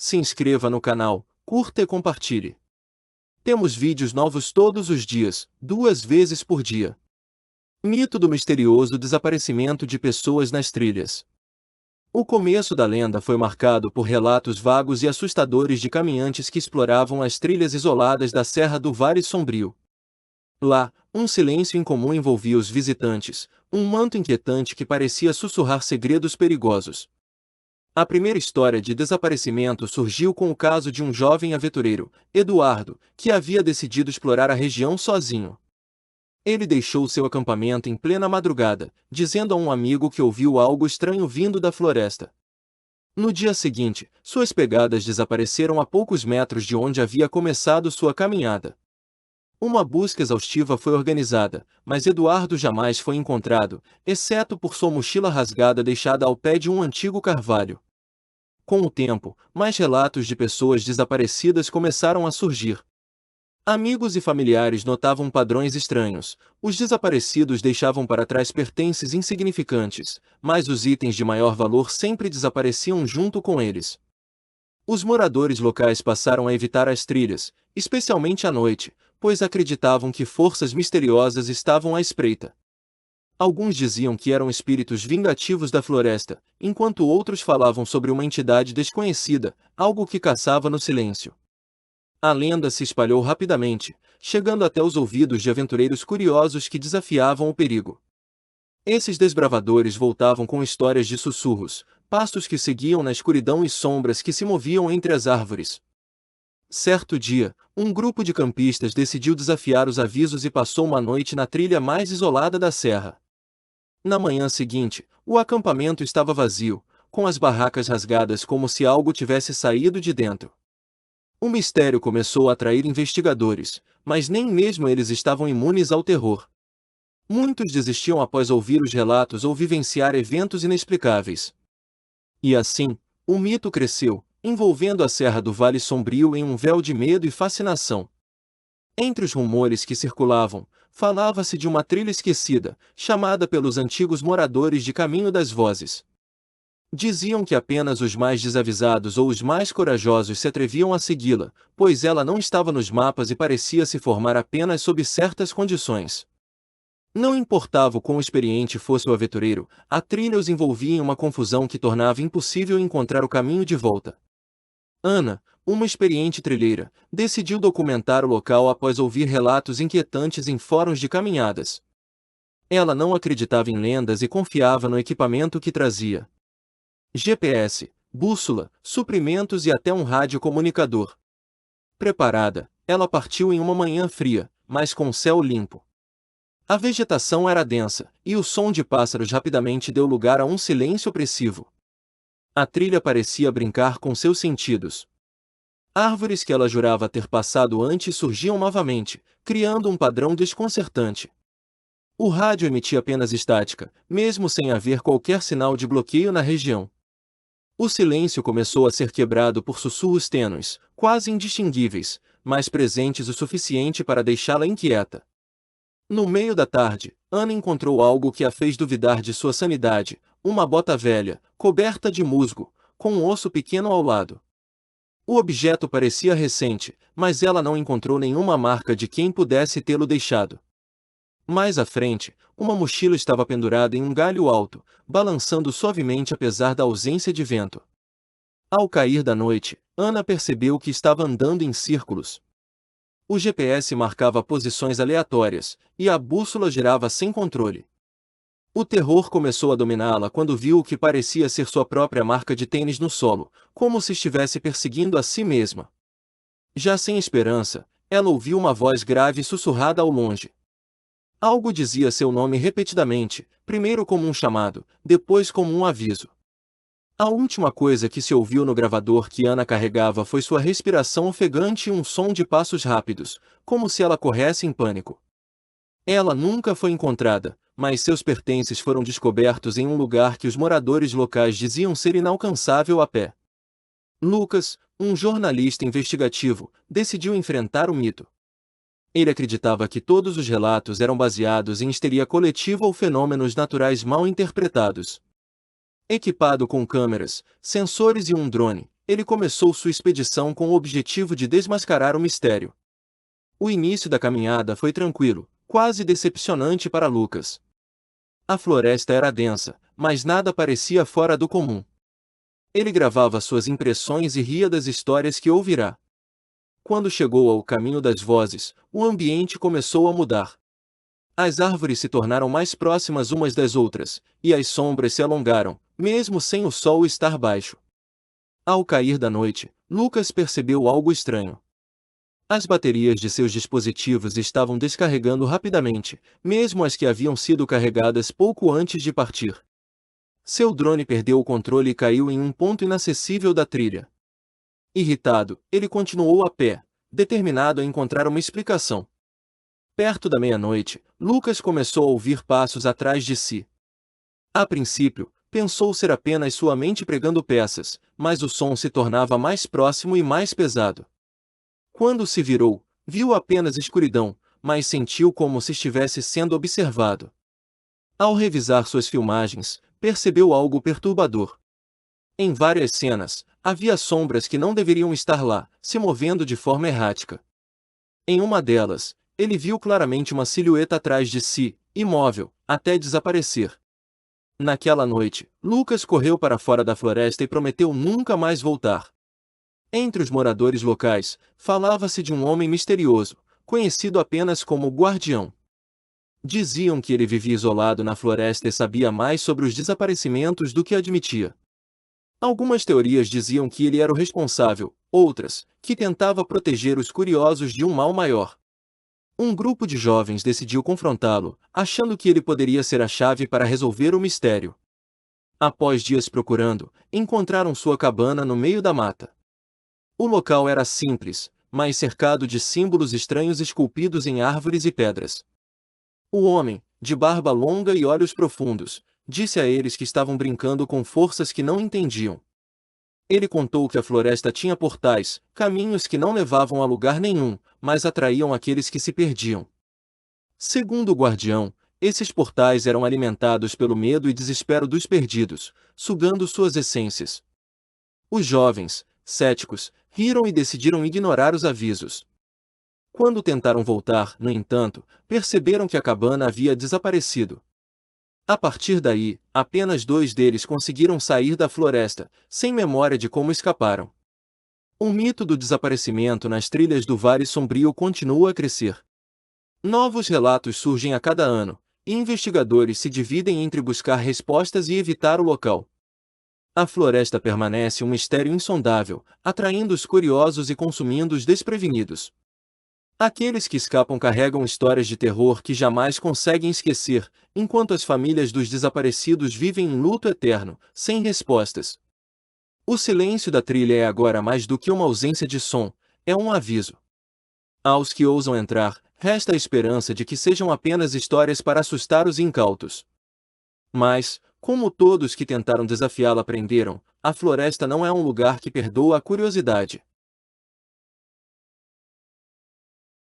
se inscreva no canal, curta e compartilhe. Temos vídeos novos todos os dias, 2 vezes por dia. Mito do misterioso desaparecimento de pessoas nas trilhas. O começo da lenda foi marcado por relatos vagos e assustadores de caminhantes que exploravam as trilhas isoladas da Serra do Vale Sombrio. Lá, um silêncio incomum envolvia os visitantes, um manto inquietante que parecia sussurrar segredos perigosos. A primeira história de desaparecimento surgiu com o caso de um jovem aventureiro, Eduardo, que havia decidido explorar a região sozinho. Ele deixou seu acampamento em plena madrugada, dizendo a um amigo que ouviu algo estranho vindo da floresta. No dia seguinte, suas pegadas desapareceram a poucos metros de onde havia começado sua caminhada. Uma busca exaustiva foi organizada, mas Eduardo jamais foi encontrado, exceto por sua mochila rasgada deixada ao pé de um antigo carvalho. Com o tempo, mais relatos de pessoas desaparecidas começaram a surgir. Amigos e familiares notavam padrões estranhos. Os desaparecidos deixavam para trás pertences insignificantes, mas os itens de maior valor sempre desapareciam junto com eles. Os moradores locais passaram a evitar as trilhas, especialmente à noite, pois acreditavam que forças misteriosas estavam à espreita. Alguns diziam que eram espíritos vingativos da floresta, enquanto outros falavam sobre uma entidade desconhecida, algo que caçava no silêncio. A lenda se espalhou rapidamente, chegando até os ouvidos de aventureiros curiosos que desafiavam o perigo. Esses desbravadores voltavam com histórias de sussurros, passos que seguiam na escuridão e sombras que se moviam entre as árvores. Certo dia, um grupo de campistas decidiu desafiar os avisos e passou uma noite na trilha mais isolada da serra. Na manhã seguinte, o acampamento estava vazio, com as barracas rasgadas como se algo tivesse saído de dentro. O mistério começou a atrair investigadores, mas nem mesmo eles estavam imunes ao terror. Muitos desistiam após ouvir os relatos ou vivenciar eventos inexplicáveis. E assim, o mito cresceu, envolvendo a Serra do Vale Sombrio em um véu de medo e fascinação. Entre os rumores que circulavam, falava-se de uma trilha esquecida, chamada pelos antigos moradores de Caminho das Vozes. Diziam que apenas os mais desavisados ou os mais corajosos se atreviam a segui-la, pois ela não estava nos mapas e parecia se formar apenas sob certas condições. Não importava o quão experiente fosse o aventureiro, a trilha os envolvia em uma confusão que tornava impossível encontrar o caminho de volta. Ana, uma experiente trilheira, decidiu documentar o local após ouvir relatos inquietantes em fóruns de caminhadas. Ela não acreditava em lendas e confiava no equipamento que trazia: GPS, bússola, suprimentos e até um radiocomunicador. Preparada, ela partiu em uma manhã fria, mas com céu limpo. A vegetação era densa, e o som de pássaros rapidamente deu lugar a um silêncio opressivo. A trilha parecia brincar com seus sentidos. Árvores que ela jurava ter passado antes surgiam novamente, criando um padrão desconcertante. O rádio emitia apenas estática, mesmo sem haver qualquer sinal de bloqueio na região. O silêncio começou a ser quebrado por sussurros tênues, quase indistinguíveis, mas presentes o suficiente para deixá-la inquieta. No meio da tarde, Ana encontrou algo que a fez duvidar de sua sanidade: uma bota velha, coberta de musgo, com um osso pequeno ao lado. O objeto parecia recente, mas ela não encontrou nenhuma marca de quem pudesse tê-lo deixado. Mais à frente, uma mochila estava pendurada em um galho alto, balançando suavemente apesar da ausência de vento. Ao cair da noite, Ana percebeu que estava andando em círculos. O GPS marcava posições aleatórias, e a bússola girava sem controle. O terror começou a dominá-la quando viu o que parecia ser sua própria marca de tênis no solo, como se estivesse perseguindo a si mesma. Já sem esperança, ela ouviu uma voz grave sussurrada ao longe. Algo dizia seu nome repetidamente, primeiro como um chamado, depois como um aviso. A última coisa que se ouviu no gravador que Ana carregava foi sua respiração ofegante e um som de passos rápidos, como se ela corresse em pânico. Ela nunca foi encontrada, mas seus pertences foram descobertos em um lugar que os moradores locais diziam ser inalcançável a pé. Lucas, um jornalista investigativo, decidiu enfrentar o mito. Ele acreditava que todos os relatos eram baseados em histeria coletiva ou fenômenos naturais mal interpretados. Equipado com câmeras, sensores e um drone, ele começou sua expedição com o objetivo de desmascarar o mistério. O início da caminhada foi tranquilo, quase decepcionante para Lucas. A floresta era densa, mas nada parecia fora do comum. Ele gravava suas impressões e ria das histórias que ouvirá. Quando chegou ao caminho das vozes, o ambiente começou a mudar. As árvores se tornaram mais próximas umas das outras, e as sombras se alongaram, mesmo sem o sol estar baixo. Ao cair da noite, Lucas percebeu algo estranho. As baterias de seus dispositivos estavam descarregando rapidamente, mesmo as que haviam sido carregadas pouco antes de partir. Seu drone perdeu o controle e caiu em um ponto inacessível da trilha. Irritado, ele continuou a pé, determinado a encontrar uma explicação. Perto da meia-noite, Lucas começou a ouvir passos atrás de si. A princípio, pensou ser apenas sua mente pregando peças, mas o som se tornava mais próximo e mais pesado. Quando se virou, viu apenas escuridão, mas sentiu como se estivesse sendo observado. Ao revisar suas filmagens, percebeu algo perturbador. Em várias cenas, havia sombras que não deveriam estar lá, se movendo de forma errática. Em uma delas, ele viu claramente uma silhueta atrás de si, imóvel, até desaparecer. Naquela noite, Lucas correu para fora da floresta e prometeu nunca mais voltar. Entre os moradores locais, falava-se de um homem misterioso, conhecido apenas como Guardião. Diziam que ele vivia isolado na floresta e sabia mais sobre os desaparecimentos do que admitia. Algumas teorias diziam que ele era o responsável, outras, que tentava proteger os curiosos de um mal maior. Um grupo de jovens decidiu confrontá-lo, achando que ele poderia ser a chave para resolver o mistério. Após dias procurando, encontraram sua cabana no meio da mata. O local era simples, mas cercado de símbolos estranhos esculpidos em árvores e pedras. O homem, de barba longa e olhos profundos, disse a eles que estavam brincando com forças que não entendiam. Ele contou que a floresta tinha portais, caminhos que não levavam a lugar nenhum, mas atraíam aqueles que se perdiam. Segundo o guardião, esses portais eram alimentados pelo medo e desespero dos perdidos, sugando suas essências. Os jovens, céticos, riram e decidiram ignorar os avisos. Quando tentaram voltar, no entanto, perceberam que a cabana havia desaparecido. A partir daí, apenas 2 deles conseguiram sair da floresta, sem memória de como escaparam. O mito do desaparecimento nas trilhas do Vale Sombrio continua a crescer. Novos relatos surgem a cada ano, e investigadores se dividem entre buscar respostas e evitar o local. A floresta permanece um mistério insondável, atraindo os curiosos e consumindo os desprevenidos. Aqueles que escapam carregam histórias de terror que jamais conseguem esquecer, enquanto as famílias dos desaparecidos vivem em luto eterno, sem respostas. O silêncio da trilha é agora mais do que uma ausência de som, é um aviso. Aos que ousam entrar, resta a esperança de que sejam apenas histórias para assustar os incautos. Mas, como todos que tentaram desafiá-la aprenderam, a floresta não é um lugar que perdoa a curiosidade.